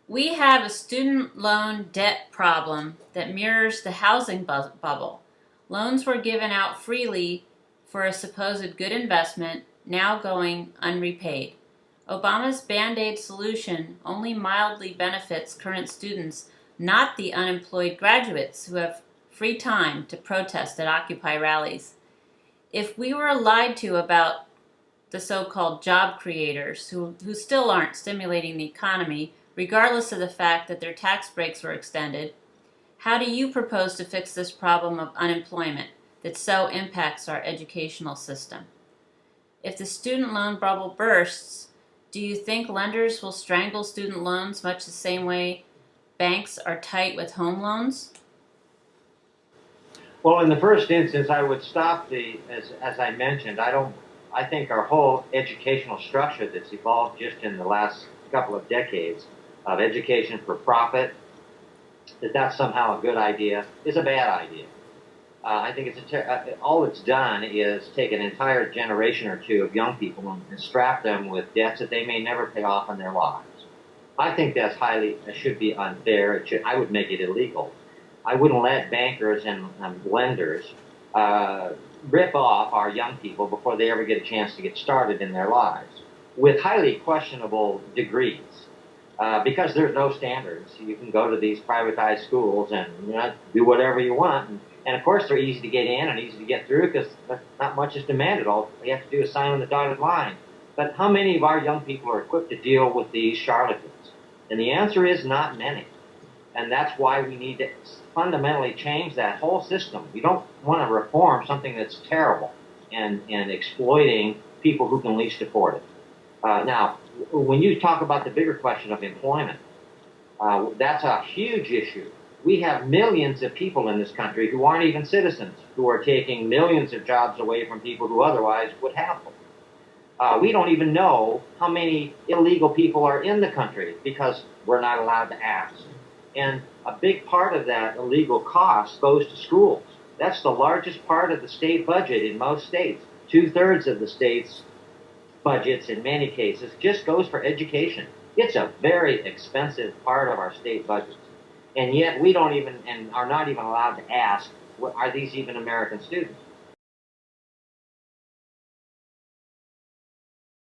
We have a student loan debt problem that mirrors the housing bubble. Loans were given out freely for a supposed good investment, now going unrepaid. Obama's Band Aid solution only mildly benefits current students, not the unemployed graduates who have free time to protest at Occupy rallies. If we were lied to about the so-called job creators who still aren't stimulating the economy, regardless of the fact that their tax breaks were extended, how do you propose to fix this problem of unemployment that so impacts our educational system? If the student loan bubble bursts, do you think lenders will strangle student loans much the same way banks are tight with home loans? Well, in the first instance, I would stop as I mentioned, I think our whole educational structure that's evolved just in the last couple of decades of education for profit, that's somehow a good idea, is a bad idea. I think all it's done is take an entire generation or two of young people and strap them with debts that they may never pay off in their lives. I think that should be unfair. I would make it illegal. I wouldn't let bankers and lenders rip off our young people before they ever get a chance to get started in their lives with highly questionable degrees. Because there's no standards. You can go to these privatized schools and do whatever you want. And of course, they're easy to get in and easy to get through because not much is demanded. All you have to do is sign on the dotted line. But how many of our young people are equipped to deal with these charlatans? And the answer is not many. And that's why we need to fundamentally change that whole system. We don't want to reform something that's terrible and exploiting people who can least afford it. Now, when you talk about the bigger question of employment, that's a huge issue. We have millions of people in this country who aren't even citizens, who are taking millions of jobs away from people who otherwise would have them. We don't even know how many illegal people are in the country because we're not allowed to ask. And a big part of that illegal cost goes to schools. That's the largest part of the state budget in most states. 2/3 of the state's budgets, in many cases, just goes for education. It's a very expensive part of our state budgets. And yet we don't even, and are not even allowed to ask, are these even American students?